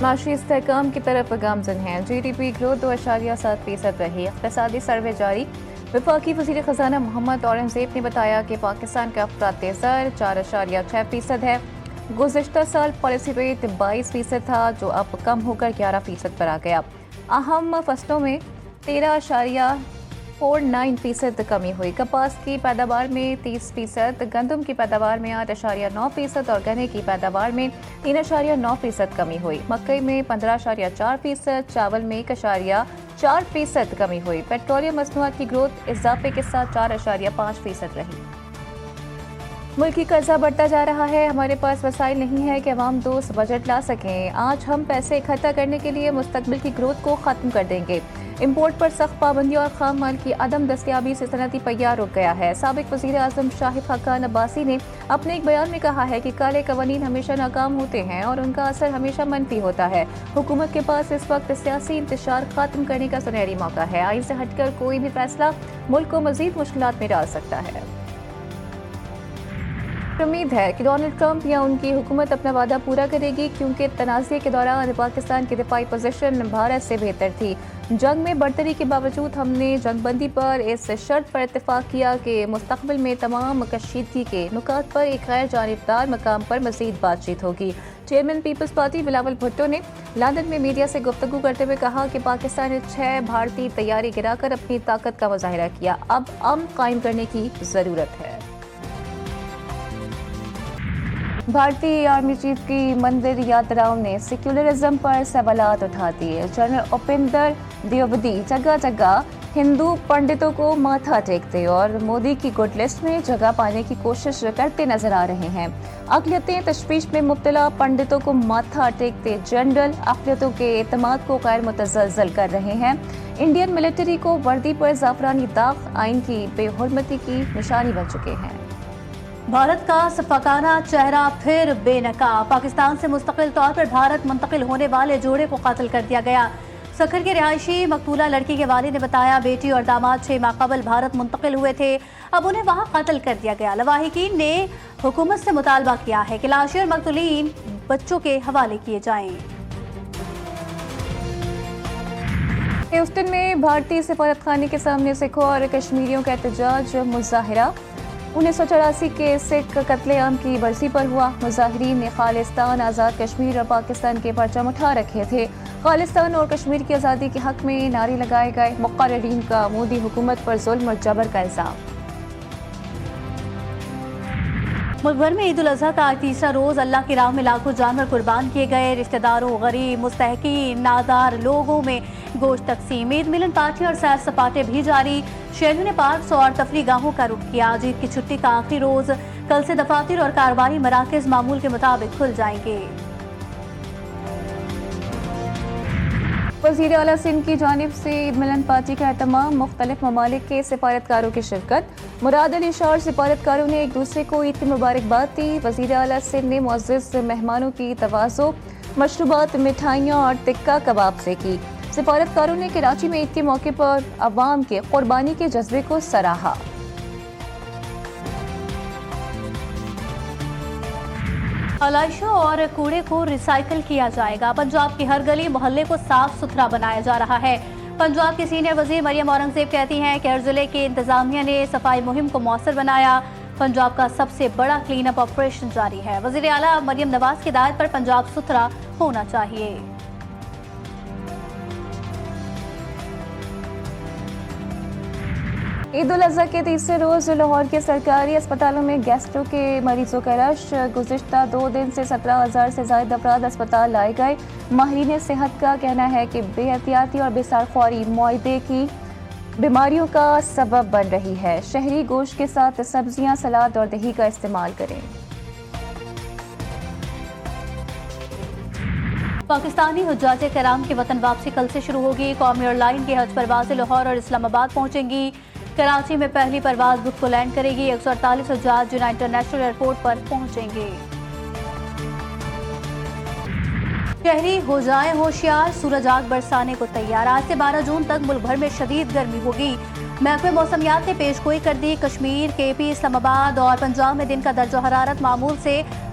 معاشی استحکام کی طرف گامزن ہیں۔ GDP گروتھ 2.7% رہی۔ اقتصادی سروے جاری۔ وفاقی وزیر خزانہ محمد اورنگزیب نے بتایا کہ پاکستان کا افراط زر 4.6% ہے۔ گزشتہ سال پالیسی ریٹ 22% تھا، جو اب کم ہو کر 11% پر آ گیا۔ اہم فصلوں میں 13.49% کمی ہوئی۔ کپاس کی پیداوار میں 30%، گندم کی پیداوار میں 8.9% اور گنے کی پیداوار میں 3.9% کمی ہوئی۔ مکئی میں 15.4%، چاول میں 1.4% کمی ہوئی۔ پیٹرولیم مصنوعات کی گروتھ اضافے کے ساتھ 4.5% رہی۔ ملکی قرضہ بڑھتا جا رہا ہے۔ ہمارے پاس وسائل نہیں ہے کہ عوام دوست بجٹ لا سکیں۔ آج ہم پیسے اکٹھا کرنے کے لیے مستقبل کی گروتھ کو ختم کر دیں گے۔ امپورٹ پر سخت پابندیوں اور خام مال کی عدم دستیابی سے صنعتی پہیہ رک گیا ہے۔ سابق وزیر اعظم شاہد خاقان عباسی نے اپنے ایک بیان میں کہا ہے کہ کالے قوانین ہمیشہ ناکام ہوتے ہیں اور ان کا اثر ہمیشہ منفی ہوتا ہے۔ حکومت کے پاس اس وقت سیاسی انتشار ختم کرنے کا سنہری موقع ہے۔ آئین سے ہٹ کر کوئی بھی فیصلہ ملک کو مزید مشکلات میں ڈال سکتا ہے۔ امید ہے کہ ڈونلڈ ٹرمپ یا ان کی حکومت اپنا وعدہ پورا کرے گی، کیونکہ تنازعے کے دوران پاکستان کی دفاعی پوزیشن بھارت سے بہتر تھی۔ جنگ میں برتری کے باوجود ہم نے جنگ بندی پر اس شرط پر اتفاق کیا کہ مستقبل میں تمام کشیدگی کے نکات پر ایک غیر جانبدار مقام پر مزید بات چیت ہوگی۔ چیئرمین پیپلز پارٹی بلاول بھٹو نے لندن میں میڈیا سے گفتگو کرتے ہوئے کہا کہ پاکستان نے 6 بھارتی طیارے گرا کر اپنی طاقت کا مظاہرہ کیا، اب امن قائم کرنے کی ضرورت ہے۔ بھارتی آرمی چیف کی مندر یاتراؤں نے سیکولرزم پر سوالات اٹھا دیے۔ جنرل اپیندر دیوبندی جگہ جگہ ہندو پنڈتوں کو ماتھا ٹیکتے اور مودی کی گڈ لسٹ میں جگہ پانے کی کوشش کرتے نظر آ رہے ہیں۔ اقلیتیں تشویش میں مبتلا پنڈتوں کو ماتھا ٹیکتے جنرل اقلیتوں کے اعتماد کو غیر متزلزل کر رہے ہیں۔ انڈین ملٹری کو وردی پر زعفرانی داغ آئین کی بے حرمتی کی نشانی بن چکے ہیں۔ بھارت کا شفقانہ چہرہ پھر بے نقاب۔ پاکستان سے مستقل طور پر بھارت منتقل ہونے والے جوڑے کو قتل کر دیا گیا۔ سکھر کے رہائشی مقتولہ لڑکی کے والد نے بتایا بیٹی اور داماد 6 ماہ قبل بھارت منتقل ہوئے تھے، اب انہیں وہاں قتل کر دیا گیا۔ لواحقین نے حکومت سے مطالبہ کیا ہے کہ لاشیں اور مقتولین بچوں کے حوالے کیے جائیں۔ ہیوسٹن میں بھارتی سفارت خانے کے سامنے سکھوں اور کشمیریوں کا احتجاج مظاہرہ 1984 کے سکھ قتل عام کی برسی پر ہوا۔ مظاہرین نے خالصتان، آزاد کشمیر اور پاکستان کے پرچم اٹھا رکھے تھے۔ خالصتان اور کشمیر کی آزادی کے حق میں نعرے لگائے گئے۔ مقررین کا مودی حکومت پر ظلم اور جبر کا الزام۔ ملک بھر میں عید الاضحیٰ کا تیسرا روز اللہ کی راہ میں لاکھوں جانور قربان کیے گئے۔ رشتہ داروں، غریب، مستحقین، نادار لوگوں میں گوشت تقسیم۔ عید ملن پارٹی اور سیر سپاٹے بھی جاری۔ شہریوں نے پارکس اور تفریح گاہوں کا رخ کیا۔ آج عید کی چھٹی کا آخری روز، کل سے دفاتر اور کاروباری مراکز معمول کے مطابق کھل جائیں گے۔ وزیر اعلیٰ سندھ کی جانب سے عید ملن پارٹی کا اہتمام۔ مختلف ممالک کے سفارتکاروں کی شرکت۔ مراد علی شاہ اور سفارتکاروں نے ایک دوسرے کو عید کی مبارکباد دی۔ وزیر اعلیٰ سندھ نے معزز مہمانوں کی تواضع، مشروبات، مٹھائیاں اور ٹکہ کباب سے کی۔ سفارتکاروں نے کراچی میں عید کے موقع پر عوام کے قربانی کے جذبے کو سراہا۔ علائشوں اور کوڑے کو ریسائیکل کیا جائے گا۔ پنجاب کی ہر گلی محلے کو صاف ستھرا بنایا جا رہا ہے۔ پنجاب کی سینئر وزیر مریم اورنگزیب کہتی ہیں کہ ہر ضلع کے انتظامیہ نے صفائی مہم کو مؤثر بنایا۔ پنجاب کا سب سے بڑا کلین اپ آپریشن جاری ہے۔ وزیر اعلیٰ مریم نواز کی ہدایت پر پنجاب ستھرا ہونا چاہیے۔ عید الاضحیٰ کے تیسرے روز لاہور کے سرکاری اسپتالوں میں گیسٹرو کے مریضوں کا رش۔ گزشتہ 2 دن سے 17,000 سے زائد افراد اسپتال لائے گئے۔ ماہرین صحت کا کہنا ہے کہ بے احتیاطی اور بسارخواری معدے کی بیماریوں کا سبب بن رہی ہے۔ شہری گوشت کے ساتھ سبزیاں، سلاد اور دہی کا استعمال کریں۔ پاکستانی حجاج کرام کی وطن واپسی کل سے شروع ہوگی۔ قومی ایئر لائن کی حج پروازیں لاہور اور اسلام آباد پہنچیں گی۔ کراچی میں پہلی پرواز بدھ کو لینڈ کرے گی۔ 148 حجاج جناح انٹرنیشنل ایئرپورٹ پر پہنچیں گے۔ شہری ہو جائیں ہوشیار، سورج آگ برسانے کو تیار۔ آج سے 12 جون تک ملک بھر میں شدید گرمی ہوگی۔ محکمہ موسمیات نے پیش گوئی کر دی۔ کشمیر، کے پی، اسلام آباد اور پنجاب میں دن کا درجہ حرارت معمول سے